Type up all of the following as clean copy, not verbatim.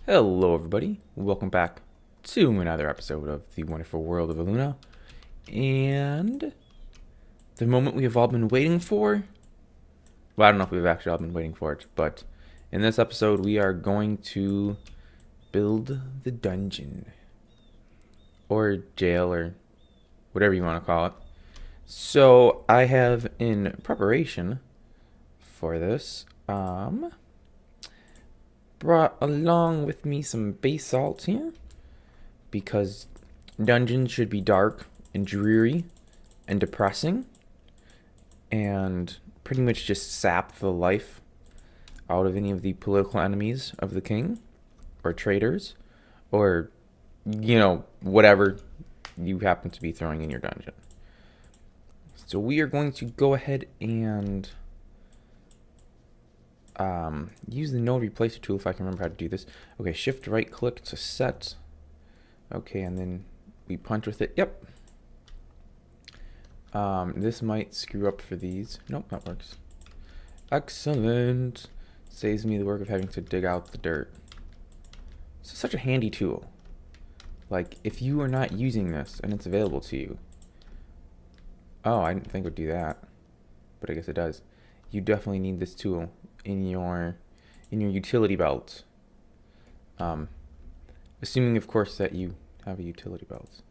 Hello, everybody. Welcome back to another episode of the wonderful world of Illuna. And the moment we have all been waiting for. Well, I don't know if we've actually all been waiting for it, but in this episode, we are going to build the dungeon or jail or whatever you want to call it. So I have in preparation for this, brought along with me some basalt here because dungeons should be dark and dreary and depressing and pretty much just sap the life out of any of the political enemies of the king or traitors or whatever you happen to be throwing in your dungeon. So we are going to go ahead and use the node replacer tool if I can remember how to do this. Okay, shift right click to set. Okay, and then we punch with it. Yep. This might screw up for these. Nope, that works. Excellent. Saves me the work of having to dig out the dirt. This is such a handy tool. Like, if you are not using this and it's available to you. Oh, I didn't think it would do that. But I guess it does. You definitely need this tool in your utility belt. Assuming, of course, that you have a utility belt.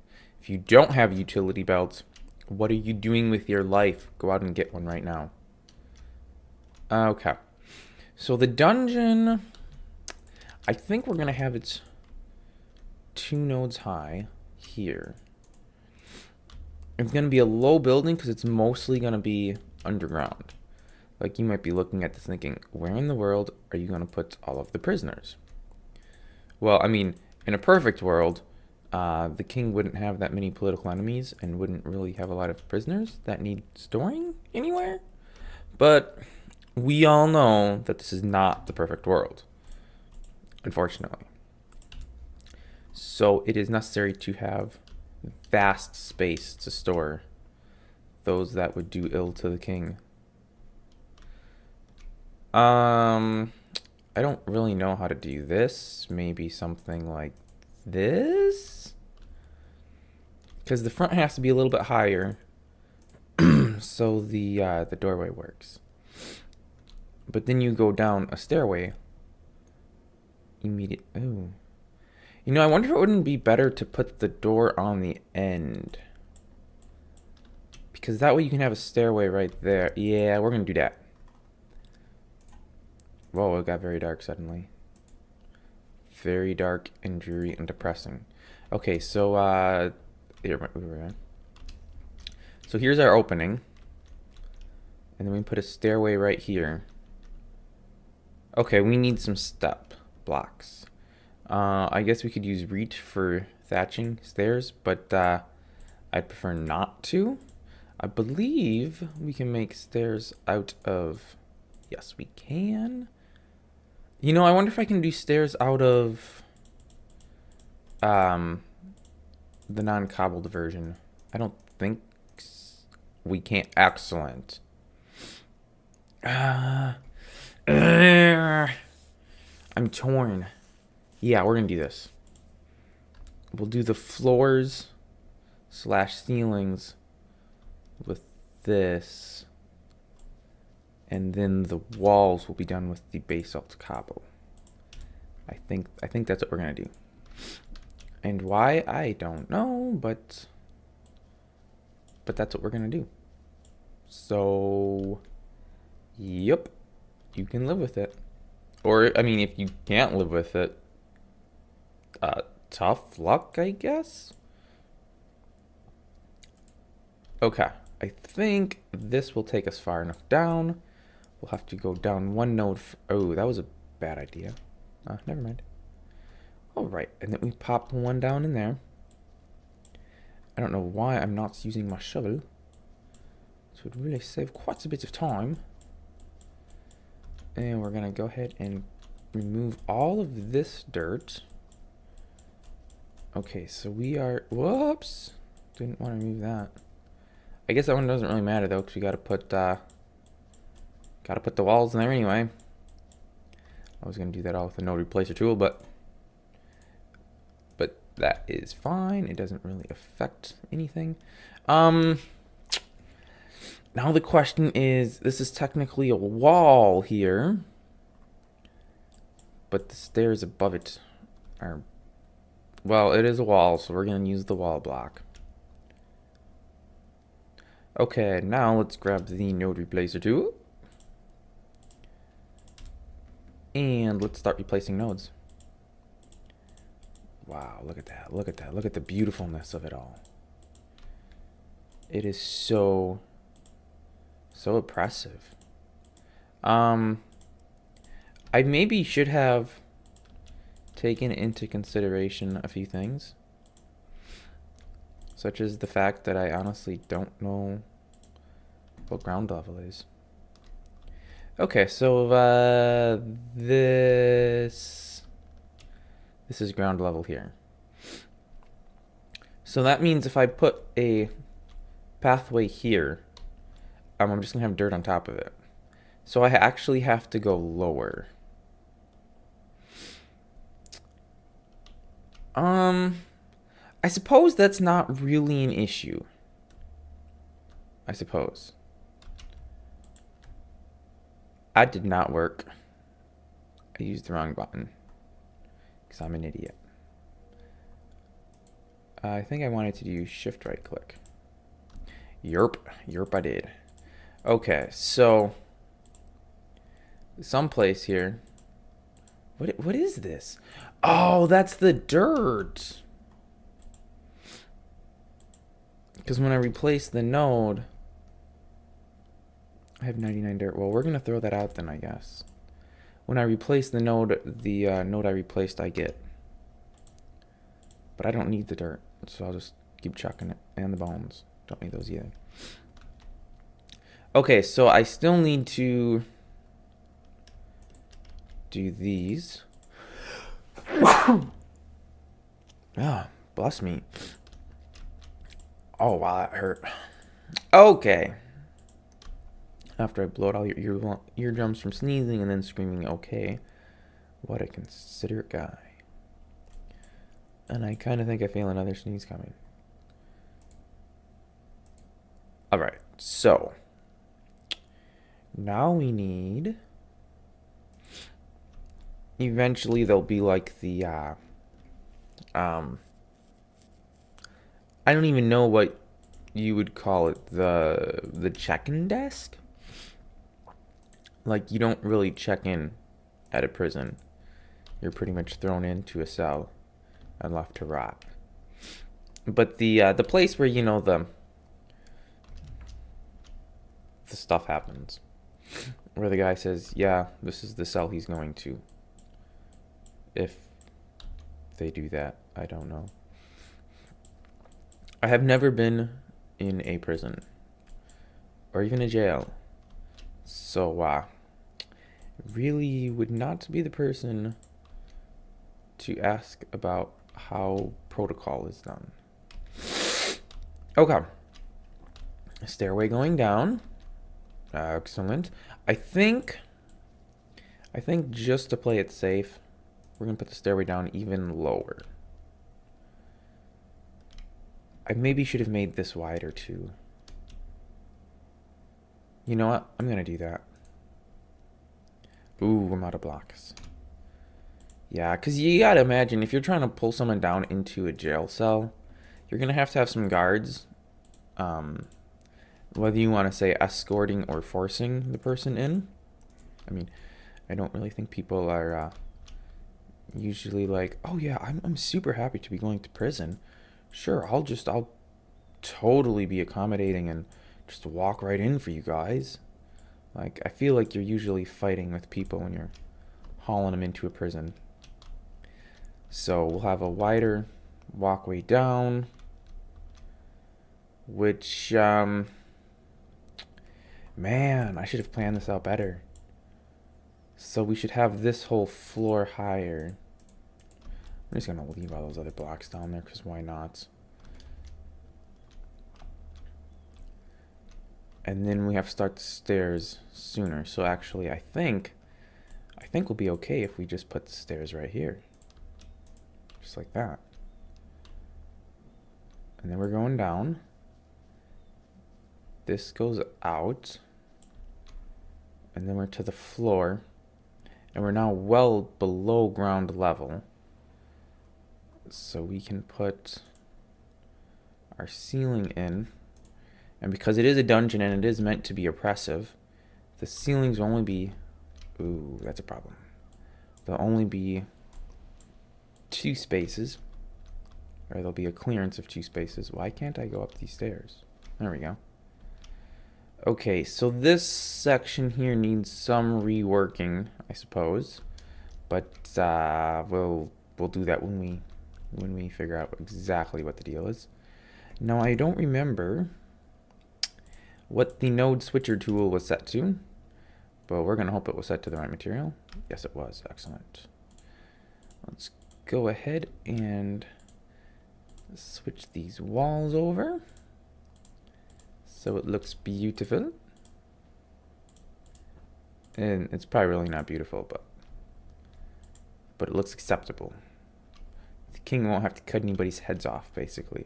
If you don't have a utility belt, what are you doing with your life? Go out and get one right now. Okay. So the dungeon, I think we're going to have it 2 nodes high here. It's going to be a low building because it's mostly going to be underground. Like, you might be looking at this thinking, where in the world are you going to put all of the prisoners? Well, I mean, in a perfect world, the king wouldn't have that many political enemies and wouldn't really have a lot of prisoners that need storing anywhere. But we all know that this is not the perfect world, unfortunately. So it is necessary to have vast space to store those that would do ill to the king. I don't really know how to do this. Maybe something like this? Because the front has to be a little bit higher so the doorway works. But then you go down a stairway. Ooh. I wonder if it wouldn't be better to put the door on the end. Because that way you can have a stairway right there. Yeah, we're going to do that. Whoa, it got very dark suddenly. Very dark and dreary and depressing. Okay, so, so here's our opening. And then we put a stairway right here. Okay, we need some step blocks. I guess we could use reach for thatching stairs, but I'd prefer not to. I believe we can make stairs out of... Yes, we can. I wonder if I can do stairs out of the non-cobbled version. I don't think we can't. Excellent. I'm torn. Yeah, we're gonna do this. We'll do the floors / ceilings with this. And then the walls will be done with the basalt cobble. I think that's what we're gonna do. And why, I don't know, but that's what we're gonna do. So, yep, you can live with it. Or, I mean, if you can't live with it, tough luck, I guess. Okay, I think this will take us far enough down. We'll have to go down 1 node. Oh, that was a bad idea. Never mind. All right, and then we pop 1 down in there. I don't know why I'm not using my shovel. This would really save quite a bit of time. And we're gonna go ahead and remove all of this dirt. Okay, so we are... Whoops! Didn't want to remove that. I guess that one doesn't really matter though, because we gotta put the walls in there anyway. I was gonna do that all with the node replacer tool, but That is fine. It doesn't really affect anything. Now the question is, this is technically a wall here, but the stairs above it are, well, it is a wall, so we're going to use the wall block. Okay, now let's grab the node replacer tool. And let's start replacing nodes. Wow, look at that. Look at that. Look at the beautifulness of it all. It is so oppressive. I maybe should have taken into consideration a few things, such as the fact that I honestly don't know what ground level is. Okay, so this is ground level here. So that means if I put a pathway here, I'm just gonna have dirt on top of it. So I actually have to go lower. I suppose that's not really an issue. I suppose. That did not work. I used the wrong button because I'm an idiot. I think I wanted to do shift right click. Yerp I did. Okay, so someplace here. What is this? Oh, that's the dirt. Because when I replace the node, I have 99 dirt. Well, we're gonna throw that out then, I guess. When I replace the node I replaced, I get. But I don't need the dirt, so I'll just keep chucking it. And the bones. Don't need those either. Okay, so I still need to do these. Ah, bless me. Oh, wow, that hurt. Okay. After I blow out all your eardrums from sneezing and then screaming, okay. What a considerate guy. And I kind of think I feel another sneeze coming. Alright, so. Now we need... Eventually there'll be like the, I don't even know what you would call it, the check-in desk? Like, you don't really check in at a prison. You're pretty much thrown into a cell and left to rot. But the place where, you know, the stuff happens. Where the guy says, yeah, this is the cell he's going to. If they do that, I don't know. I have never been in a prison. Or even a jail. So, really would not be the person to ask about how protocol is done. Okay. Stairway going down. Excellent. I think just to play it safe, we're going to put the stairway down even lower. I maybe should have made this wider too. You know what? I'm going to do that. Ooh, I'm out of blocks. Yeah, because you got to imagine, if you're trying to pull someone down into a jail cell, you're going to have some guards. Whether you want to say escorting or forcing the person in. I mean, I don't really think people are usually like, oh yeah, I'm super happy to be going to prison. Sure, I'll totally be accommodating and just walk right in for you guys. Like, I feel like you're usually fighting with people when you're hauling them into a prison. So we'll have a wider walkway down, which, man, I should have planned this out better. So we should have this whole floor higher. I'm just going to leave all those other blocks down there, because why not? And then we have to start the stairs sooner. So actually, I think we'll be okay if we just put the stairs right here. Just like that. And then we're going down. This goes out. And then we're to the floor. And we're now well below ground level. So we can put our ceiling in. And because it is a dungeon and it is meant to be oppressive, the ceilings will only be... Ooh, that's a problem. There'll only be 2 spaces. Or there'll be a clearance of 2 spaces. Why can't I go up these stairs? There we go. Okay, so this section here needs some reworking, I suppose. But we'll do that when we figure out exactly what the deal is. Now, I don't remember what the node switcher tool was set to, but we're going to hope it was set to the right material. Yes, it was. Excellent. Let's go ahead and switch these walls over so it looks beautiful. And it's probably really not beautiful, but it looks acceptable. The king won't have to cut anybody's heads off, basically.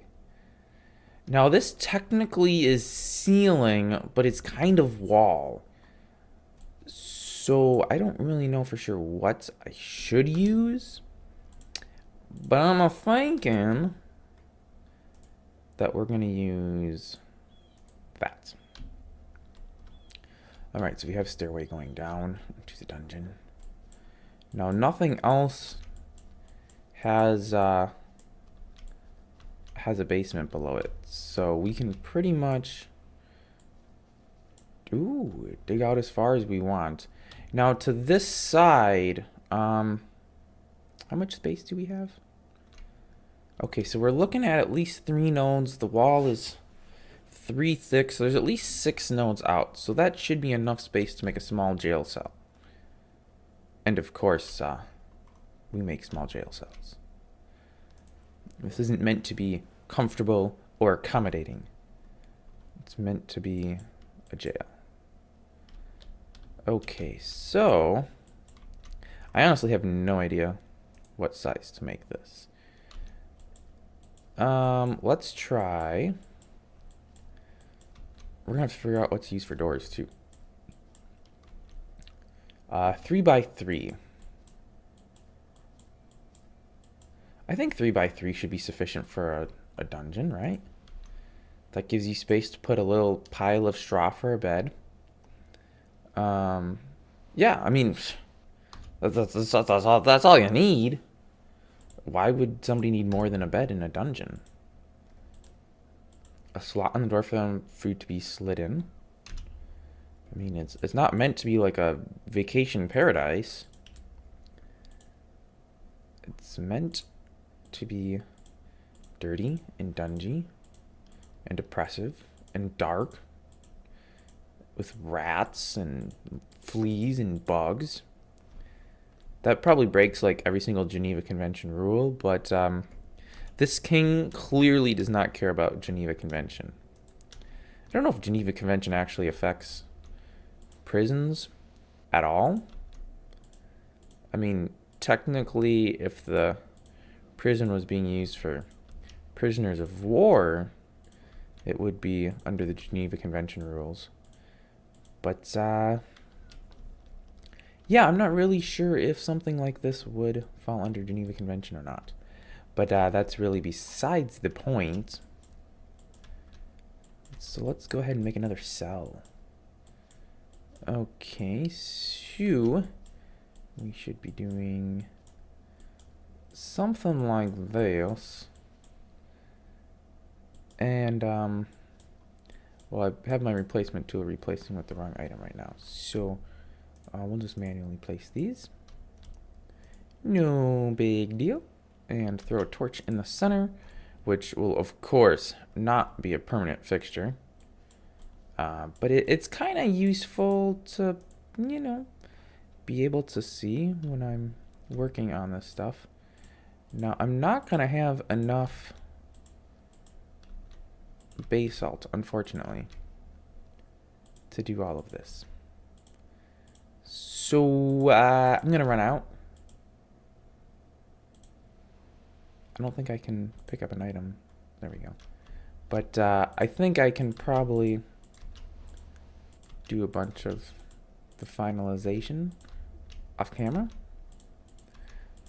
Now, this technically is ceiling, but it's kind of wall. So I don't really know for sure what I should use. But I'm thinking that we're going to use that. Alright, so we have stairway going down into the dungeon. Now, nothing else has a basement below it. So we can pretty much dig out as far as we want. Now, to this side, how much space do we have? Okay, so we're looking at least 3 nodes. The wall is 3 thick, so there's at least 6 nodes out. So that should be enough space to make a small jail cell. And of course, we make small jail cells. This isn't meant to be comfortable or accommodating. It's meant to be a jail. Okay, so I honestly have no idea what size to make this. Let's try. We're gonna have to figure out what to use for doors too. 3 by 3. I think 3 by 3 should be sufficient for a dungeon, right? That gives you space to put a little pile of straw for a bed. Yeah, I mean, that's all you need. Why would somebody need more than a bed in a dungeon? A slot on the door for them food to be slid in. I mean, it's not meant to be like a vacation paradise. It's meant to be dirty and dungy and oppressive and dark with rats and fleas and bugs. That probably breaks like every single Geneva Convention rule, but this king clearly does not care about Geneva Convention. I don't know if Geneva Convention actually affects prisons at all. I mean, technically, if the prison was being used for prisoners of war, it would be under the Geneva Convention rules. But, yeah, I'm not really sure if something like this would fall under Geneva Convention or not. But that's really besides the point. So let's go ahead and make another cell. Okay, so we should be doing something like this. And, well, I have my replacement tool replacing with the wrong item right now. So we'll just manually place these. No big deal. And throw a torch in the center, which will, of course, not be a permanent fixture. But it's kind of useful to, you know, be able to see when I'm working on this stuff. Now, I'm not going to have enough basalt, unfortunately, to do all of this. So, I'm going to run out. I don't think I can pick up an item. There we go. But I think I can probably do a bunch of the finalization off camera,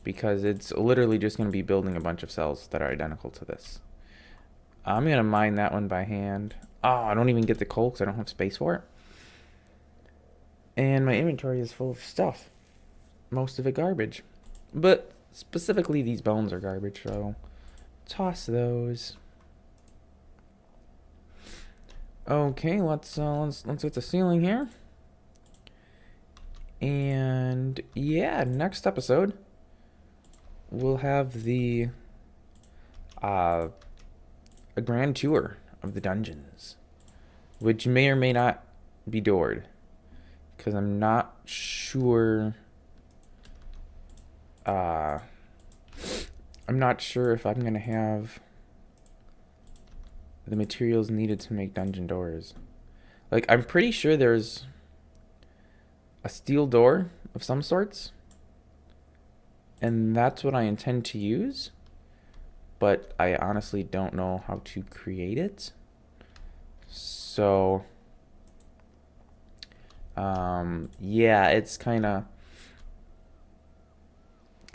because it's literally just going to be building a bunch of cells that are identical to this. I'm going to mine that one by hand. Oh, I don't even get the coal because I don't have space for it. And my inventory is full of stuff. Most of it garbage. But specifically these bones are garbage, so toss those. Okay, let's get the ceiling here. And yeah, next episode we'll have the a grand tour of the dungeons, which may or may not be doored, because I'm not sure. I'm not sure if I'm gonna have the materials needed to make dungeon doors. Like, I'm pretty sure there's a steel door of some sorts, and that's what I intend to use, but I honestly don't know how to create it. So yeah, it's kind of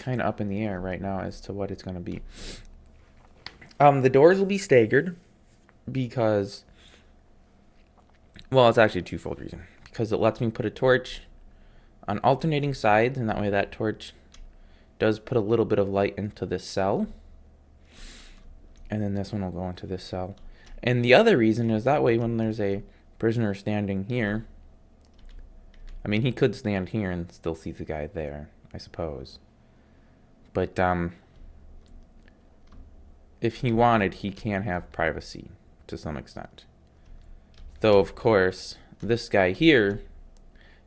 up in the air right now as to what it's going to be. The doors will be staggered because, well, it's actually a twofold reason. Because it lets me put a torch on alternating sides, and that way that torch does put a little bit of light into this cell. And then this one will go into this cell. And the other reason is that way when there's a prisoner standing here, I mean, he could stand here and still see the guy there, I suppose. But if he wanted, he can have privacy to some extent. Though, of course, this guy here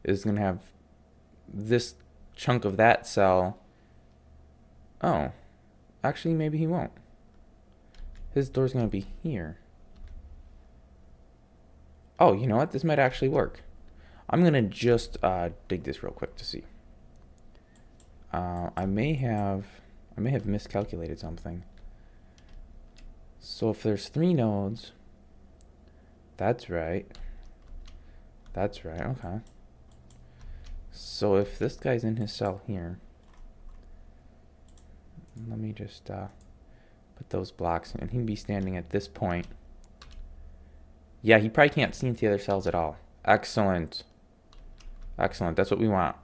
is going to have this chunk of that cell. Oh, actually, maybe he won't. His door's going to be here. Oh, you know what? This might actually work. I'm going to just dig this real quick to see. I may have miscalculated something. So if there's 3 nodes, that's right. That's right, okay. So if this guy's in his cell here, let me just put those blocks in, and he'd be standing at this point. Yeah, he probably can't see into the other cells at all. Excellent. Excellent, that's what we want.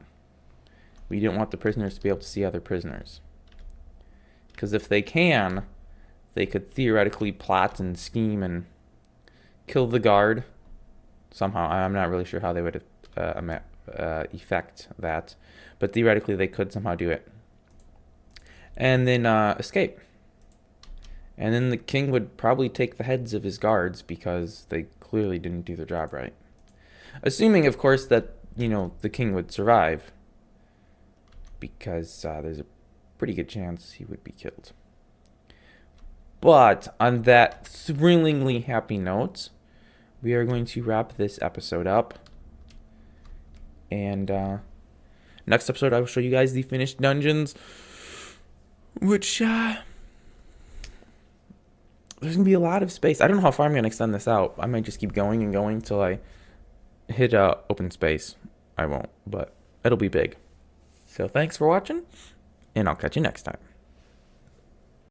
We didn't want the prisoners to be able to see other prisoners. Because if they can, they could theoretically plot and scheme and kill the guard somehow. I'm not really sure how they would effect that, but theoretically they could somehow do it. And then escape. And then the king would probably take the heads of his guards because they clearly didn't do their job right. Assuming, of course, that, you know, the king would survive, because there's a pretty good chance he would be killed. But on that thrillingly happy note, we are going to wrap this episode up. And next episode, I will show you guys the finished dungeons, which there's going to be a lot of space. I don't know how far I'm going to extend this out. I might just keep going and going till I hit open space. I won't, but it'll be big. So thanks for watching, and I'll catch you next time.